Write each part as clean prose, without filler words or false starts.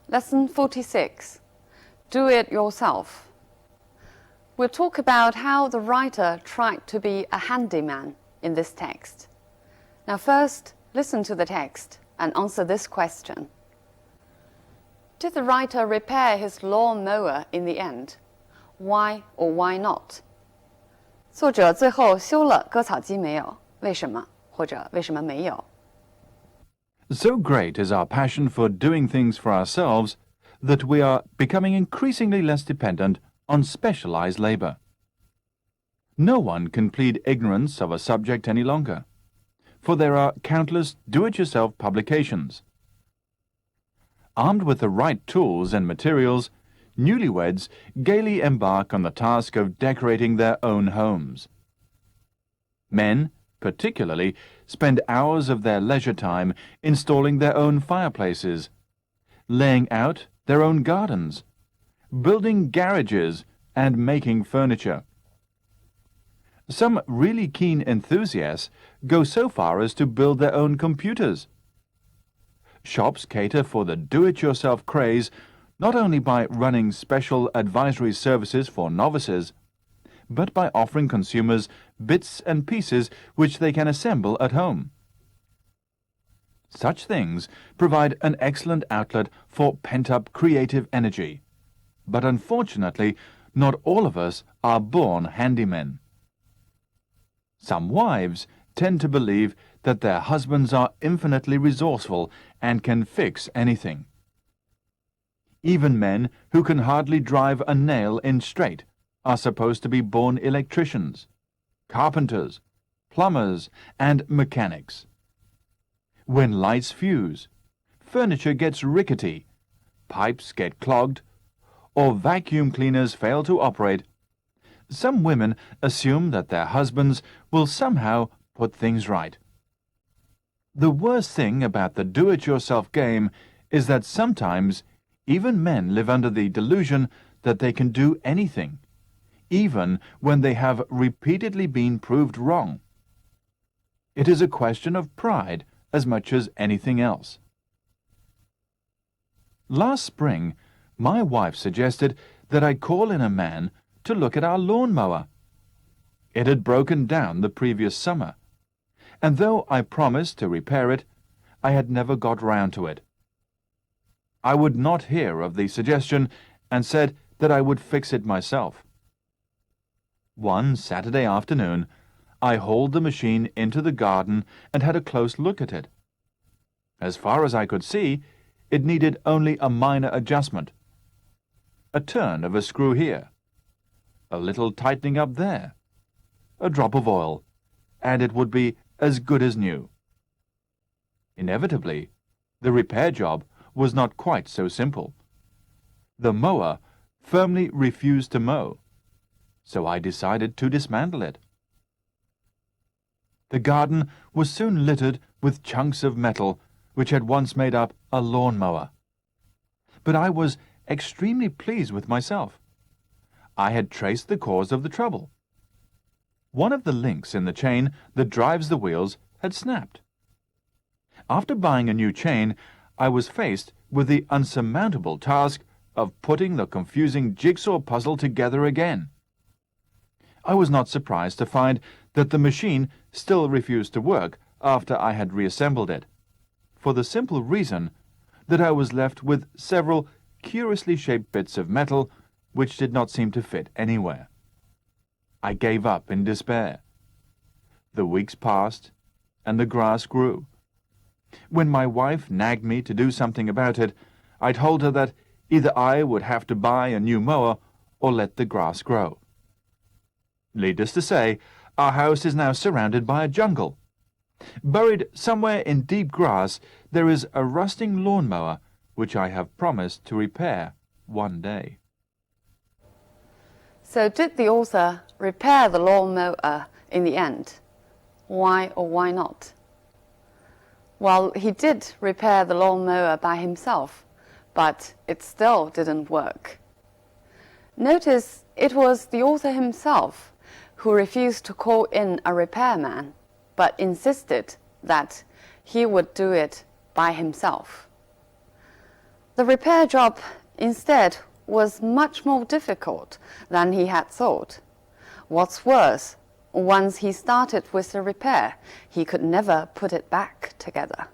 Lesson 46. Do it yourself. We'll talk about how the writer tried to be a handyman in this text. Now first, listen to the text and answer this question. Did the writer repair his lawn mower in the end? Why or why not? 作者最后修了割草机没有？为什么？或者为什么没有？ So great is our passion for doing things for ourselves that we are becoming increasingly less dependent on specialized labor. No one can plead ignorance of a subject any longer, for there are countless do-it-yourself publications. Armed with the right tools and materials, newlyweds gaily embark on the task of decorating their own homes. Men, particularly, spend hours of their leisure time installing their own fireplaces, laying out their own gardens, building garages, and making furniture. Some really keen enthusiasts go so far as to build their own computers. Shops cater for the do-it-yourself craze not only by running special advisory services for novices, but by offering consumers bits and pieces which they can assemble at home. Such things provide an excellent outlet for pent-up creative energy. But unfortunately, not all of us are born handymen. Some wives tend to believe that their husbands are infinitely resourceful and can fix anything. Even men who can hardly drive a nail in straight are supposed to be born electricians, carpenters, plumbers, and mechanics. When lights fuse, furniture gets rickety, pipes get clogged, or vacuum cleaners fail to operate, some women assume that their husbands will somehow put things right. The worst thing about the do-it-yourself game is that sometimes even men live under the delusion that they can do anything, even when they have repeatedly been proved wrong. It is a question of pride as much as anything else. Last spring, my wife suggested that I call in a man to look at our lawnmower. It had broken down the previous summer, and though I promised to repair it, I had never got round to it. I would not hear of the suggestion and said that I would fix it myself. One Saturday afternoon, I hauled the machine into the garden and had a close look at it. As far as I could see, it needed only a minor adjustment. A turn of a screw here, a little tightening up there, a drop of oil, and it would be as good as new. Inevitably, the repair job was not quite so simple. The mower firmly refused to mow, so I decided to dismantle it. The garden was soon littered with chunks of metal which had once made up a lawnmower. But I was extremely pleased with myself. I had traced the cause of the trouble. One of the links in the chain that drives the wheels had snapped. After buying a new chain, I was faced with the unsurmountable task of putting the confusing jigsaw puzzle together again. I was not surprised to find that the machine still refused to work after I had reassembled it, for the simple reason that I was left with several curiously shaped bits of metal which did not seem to fit anywhere. I gave up in despair. The weeks passed, and the grass grew. When my wife nagged me to do something about it, I told her that either I would have to buy a new mower or let the grass grow. Needless to say, our house is now surrounded by a jungle. Buried somewhere in deep grass, there is a rusting lawnmower which I have promised to repair one day. So did the author repair the lawnmower in the end? Why or why not? Well, he did repair the lawnmower by himself, but it still didn't work. Notice it was the author himself who refused to call in a repairman, but insisted that he would do it by himself. The repair job, instead, was much more difficult than he had thought. What's worse, once he started with the repair, he could never put it back together.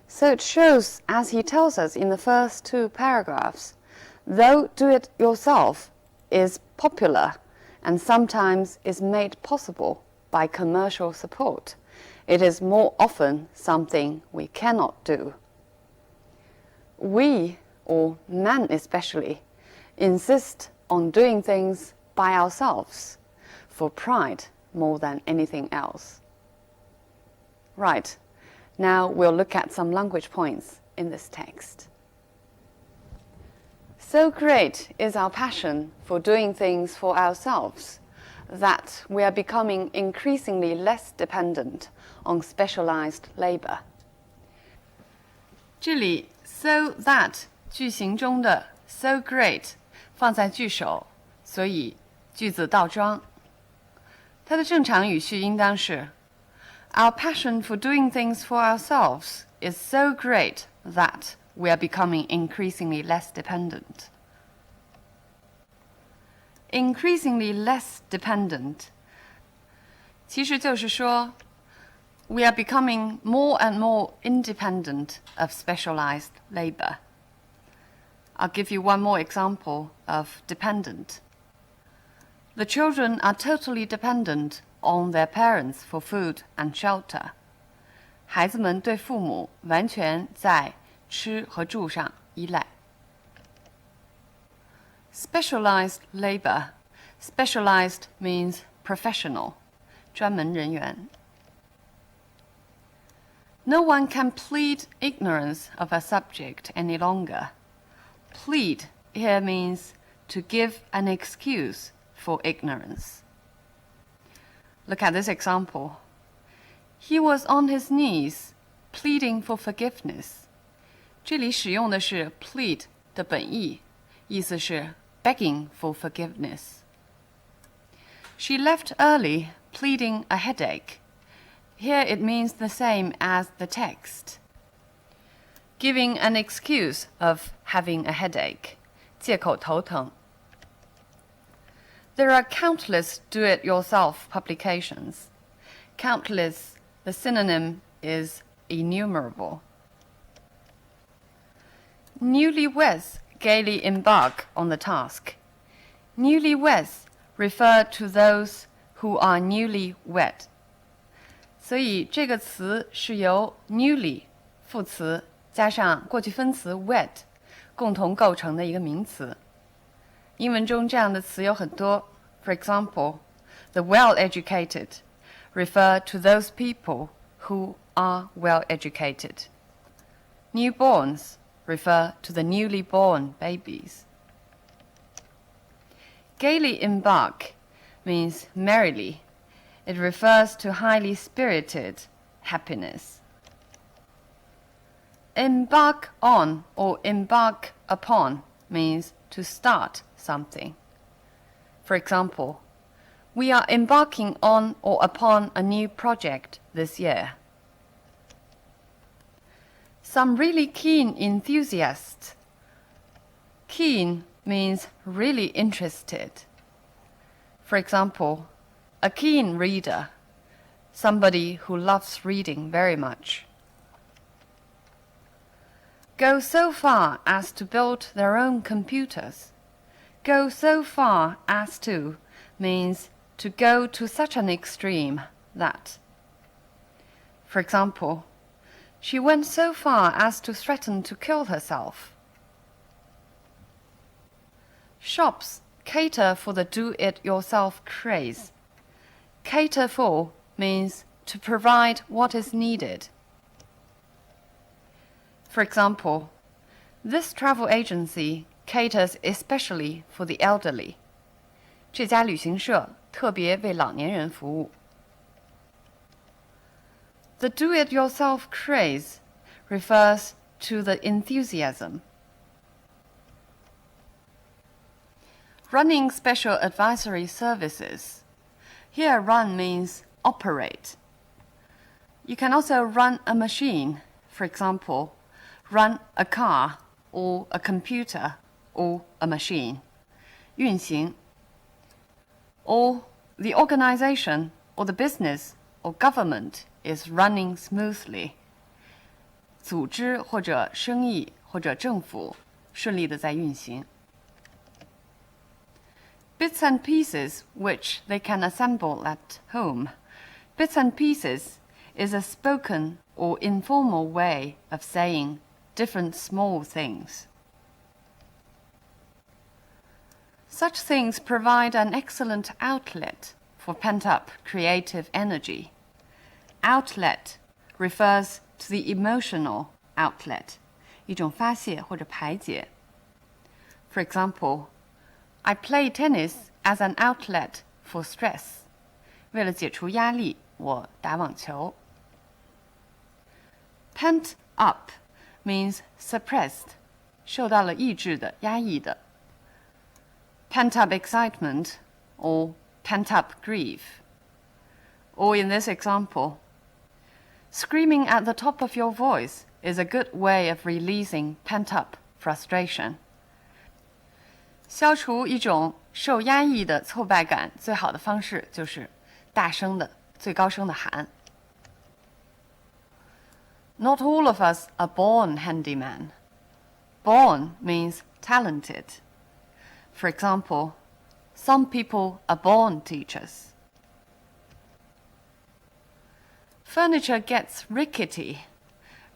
So it shows, as he tells us in the first 2 paragraphs, though do-it-yourself is popular and sometimes is made possible by commercial support, it is more often something we cannot do. We, or men especially, insist on doing things by ourselves, for pride more than anything else. Right, now we'll look at some language points in this text. So great is our passion for doing things for ourselves that we are becoming increasingly less dependent on specialized labor. 这里 so that 句型中的 so great 放在句首，所以句子倒装。它的正常语序应当是 Our passion for doing things for ourselves is so great that we are becoming increasingly less dependent. Increasingly less dependent 其实就是说 we are becoming more and more independent of specialized labor. I'll give you one more example of dependent. The children are totally dependent on their parents for food and shelter. 孩子们对父母完全在吃和住上依赖。Specialized labor. Specialized means professional, 专门人员。No one can plead ignorance of a subject any longer. Plead here means to give an excuse for ignorance. Look at this example. He was on his knees, pleading for forgiveness. 这里使用的是 plead 的本意，意思是 begging for forgiveness. She left early, pleading a headache. Here it means the same as the text. Giving an excuse of having a headache. 借口头疼。There are countless do-it-yourself publications. Countless, the synonym is innumerable. Newlyweds gaily embark on the task. Newlyweds refer to those who are newly wed. 所以这个词是由 newly 副词加上过去分词 wed 共同构成的一个名词。英文中这样的词有很多。For example, the well-educated refer to those people who are well-educated. Newborns refer to the newly born babies. Gaily embark means merrily. It refers to highly spirited happiness. Embark on or embark upon means to start something. For example, we are embarking on or upon a new project this year. Some really keen enthusiasts. Keen means really interested. For example, a keen reader, somebody who loves reading very much. Go so far as to build their own computers. Go so far as to means to go to such an extreme that. For example, she went so far as to threaten to kill herself. Shops cater for the do-it-yourself craze. Cater for means to provide what is needed. For example, this travel agency caters especially for the elderly. 这家旅行社特别为老年人服务。The do-it-yourself craze refers to the enthusiasm. Running special advisory services. Here run means operate. You can also run a machine, for example, run a car or a computer or a machine. 运行 or the organization or the business or government is running smoothly. 组织或者生意或者政府顺利地在运行。Bits and pieces which they can assemble at home. Bits and pieces is a spoken or informal way of saying different small things. Such things provide an excellent outlet for pent-up creative energy. Outlet refers to the emotional outlet, 一种发泄或者排解。For example, I play tennis as an outlet for stress. 为了解除压力，我打网球。Pent up means suppressed, 受到了抑制的、压抑的。Pent up excitement or pent up grief. Or in this example, screaming at the top of your voice is a good way of releasing pent up frustration. 消除一种受压抑的挫败感，最好的方式就是大声的、最高声的喊。Not all of us are born handyman. Born means talented. For example, some people are born teachers. Furniture gets rickety.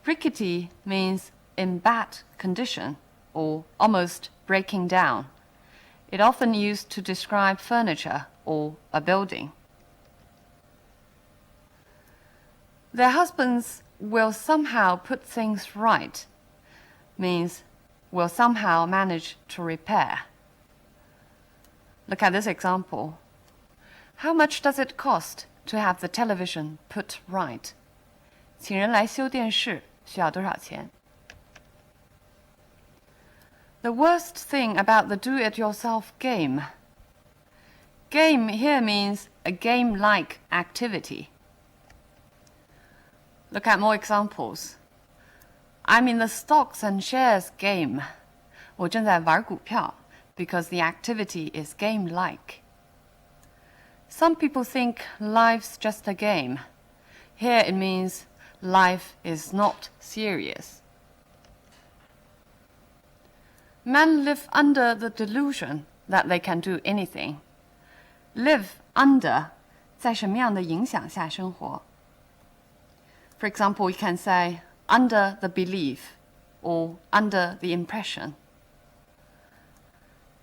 Rickety means in bad condition or almost breaking down. It often used to describe furniture or a building. Their husbands will somehow put things right means will somehow manage to repair. Look at this example. How much does it cost to have the television put right? 请人来修电视需要多少钱？ The worst thing about the do-it-yourself game. Game here means a game-like activity. Look at more examples. I'm in the stocks and shares game. 我正在玩股票 because the activity is game-like. Some people think life's just a game. Here it means life is not serious. Men live under the delusion that they can do anything. Live under 在什么样的影响下生活？ For example, you can say under the belief or under the impression.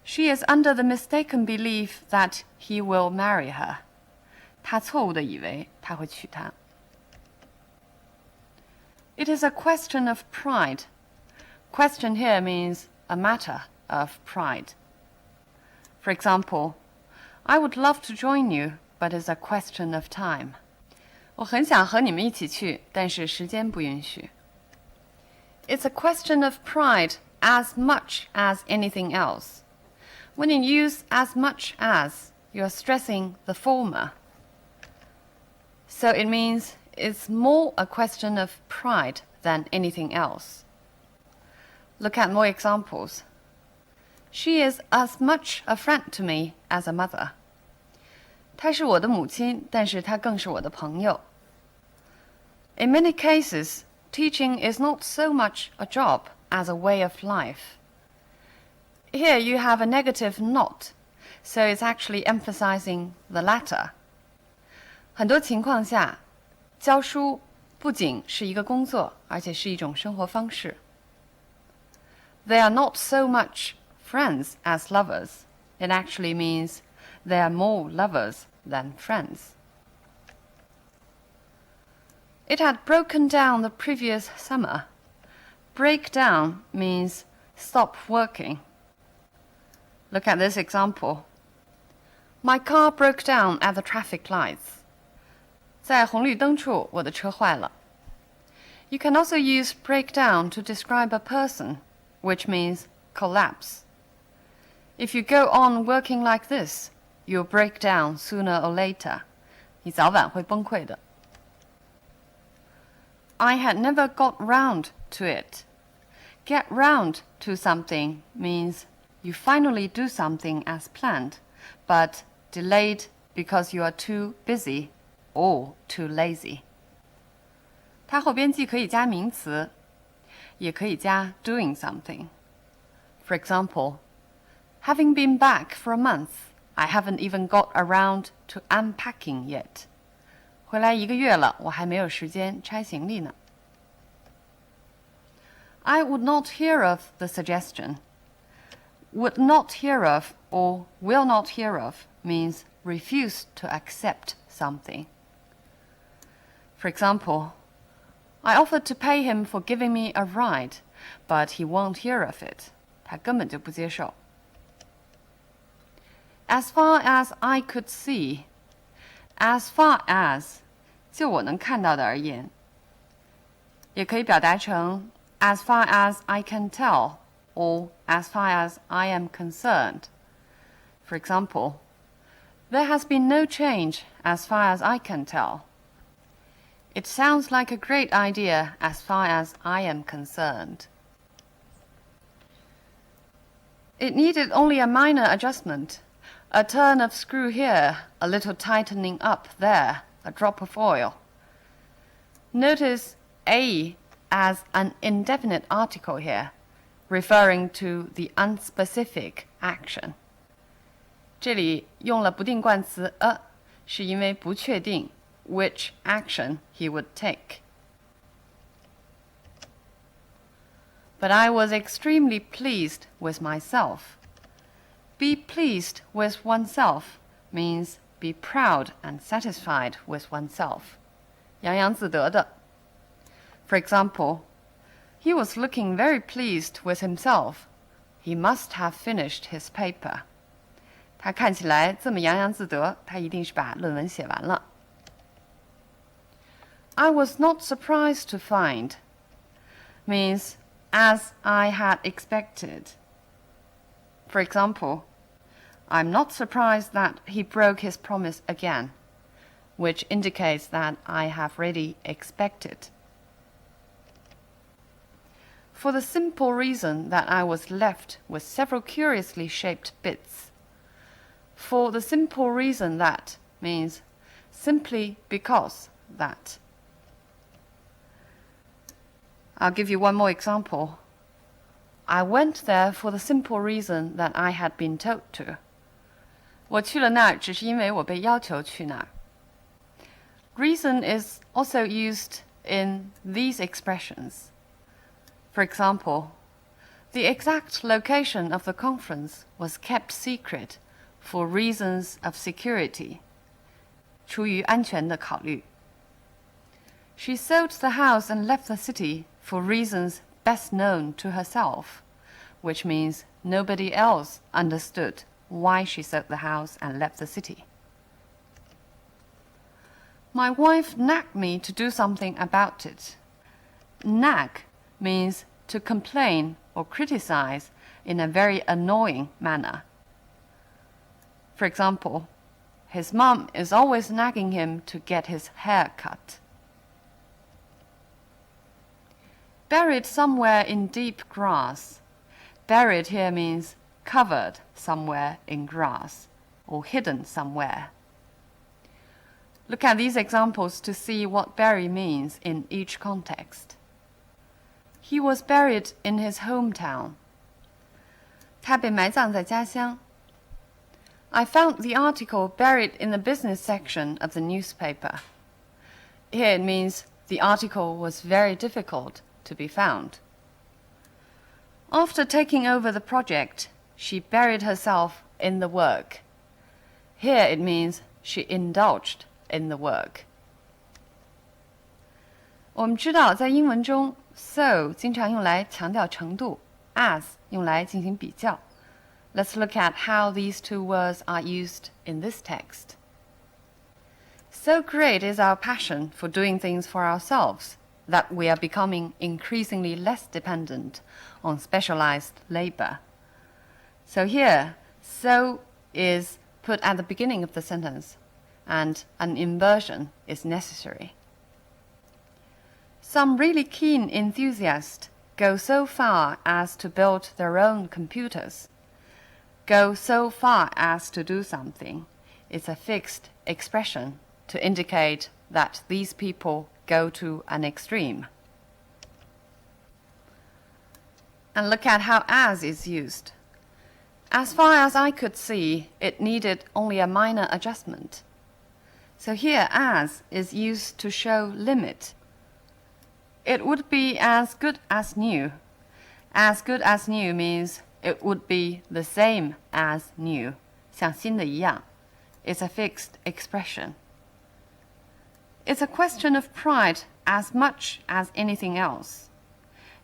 She is under the mistaken belief that he will marry her. 她错误地以为他会娶她。It is a question of pride. Question here means a matter of pride. For example, I would love to join you, but it's a question of time. 我很想和你们一起去，但是时间不允许。It's a question of pride as much as anything else. When you use as much as, you're stressing the former. So it means it's more a question of pride than anything else. Look at more examples. She is as much a friend to me as a mother. 她是我的母亲，但是她更是我的朋友。In many cases, teaching is not so much a job as a way of life. Here you have a negative not, so it's actually emphasizing the latter. 很多情况下，教书不仅是一个工作，而且是一种生活方式。They are not so much friends as lovers. It actually means they are more lovers than friends. It had broken down the previous summer. Break down means stop working. Look at this example. My car broke down at the traffic lights. 在红绿灯处，我的车坏了。You can also use break down to describe a person, which means collapse. If you go on working like this, you'll break down sooner or later. 你早晚会崩溃的。I had never got round to it. Get round to something means you finally do something as planned, but delayed because you are too busy or too lazy. 它后边既可以加名词，也可以加 doing something. For example, having been back for a month, I haven't even got around to unpacking yet. 回来1个月了，我还没有时间拆行李呢。I would not hear of the suggestion. Would not hear of or will not hear of means refuse to accept something. For example, I offered to pay him for giving me a ride, but he won't hear of it. 他根本就不接受。As far as I could see, as far as 就我能看到的而言，也可以表达成 as far as I can tell or as far as I am concerned. For example, there has been no change as far as I can tell. It sounds like a great idea as far as I am concerned. It needed only a minor adjustment, a turn of screw here, a little tightening up there, a drop of oil. Notice a as an indefinite article here, referring to the unspecific action. 这里用了不定冠词 a， 是因为不确定 which action he would take. But I was extremely pleased with myself. Be pleased with oneself means be proud and satisfied with oneself. 洋洋自得的。For example, he was looking very pleased with himself. He must have finished his paper. 他看起来这么洋洋自得，他一定是把论文写完了。I was not surprised to find means as I had expected. For example, I'm not surprised that he broke his promise again, which indicates that I have really expected. For the simple reason that I was left with several curiously shaped bits. For the simple reason that means simply because that. I'll give you one more example. I went there for the simple reason that I had been told to. 我去了那儿，只是因为我被要求去那儿。Reason is also used in these expressions. For example, the exact location of the conference was kept secret for reasons of security. 出于安全的考虑。She sold the house and left the city for reasons best known to herself, which means nobody else understood why she sold the house and left the city. My wife nagged me to do something about it. Nag means to complain or criticize in a very annoying manner. For example, his mom is always nagging him to get his hair cut. Buried somewhere in deep grass. Buried here means covered somewhere in grass or hidden somewhere. Look at these examples to see what bury means in each context. He was buried in his hometown. 他被埋葬在家乡。I found the article buried in the business section of the newspaper. Here it means the article was very difficult to be found. After taking over the project, she buried herself in the work. Here it means she indulged in the work. 我们知道在英文中 so 经常用来强调程度 as 用来进行比较 Let's look at how these two words are used in this text. So great is our passion for doing things for ourselves that we are becoming increasingly less dependent on specialized labor. So here, so is put at the beginning of the sentence, and an inversion is necessary. Some really keen enthusiast go so far as to build their own computers. Go so far as to do something is a fixed expression to indicate that these people go to an extreme. And look at how as is used. As far as I could see, it needed only a minor adjustment. So here as is used to show limit. It would be as good as new. As good as new means it would be the same as new. 像新的一样. It's a fixed expression. It's a question of pride as much as anything else.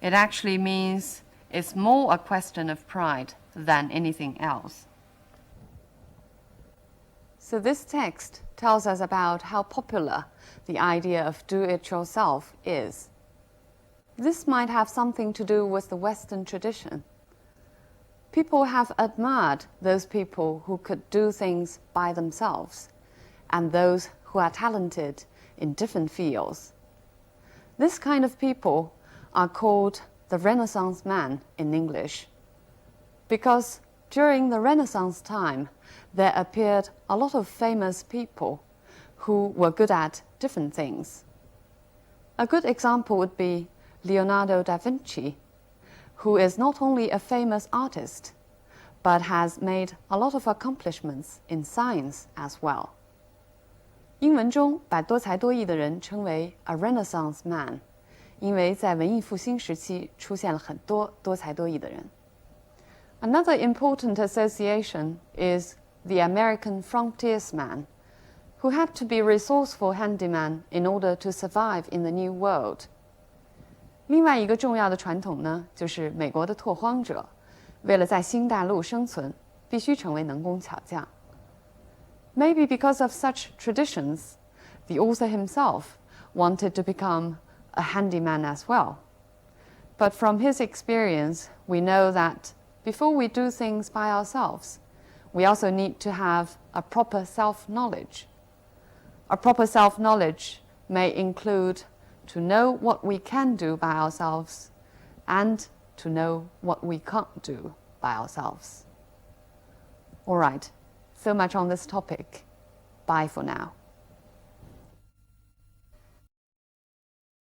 It actually means it's more a question of pride than anything else. So this text tells us about how popular the idea of do-it-yourself is. This might have something to do with the Western tradition. People have admired those people who could do things by themselves, and those who are talented in different fields. This kind of people are called the Renaissance man in English, because during the Renaissance time, there appeared a lot of famous people who were good at different things. A good example would be Leonardo da Vinci, who is not only a famous artist, but has made a lot of accomplishments in science as well. 英文中把多才多艺的人称为 a Renaissance man, 因为在文艺复兴时期出现了很多多才多艺的人。Another important association is the American frontiersman, who had to be resourceful handyman in order to survive in the New World. 另外一个重要的传统呢，就是美国的拓荒者，为了在新大陆生存，必须成为能工巧匠。Maybe because of such traditions, the author himself wanted to become a handyman as well. But from his experience, we know that before we do things by ourselves, we also need to have a proper self-knowledge. A proper self-knowledge may include to know what we can do by ourselves and to know what we can't do by ourselves. All right, so much on this topic. Bye for now.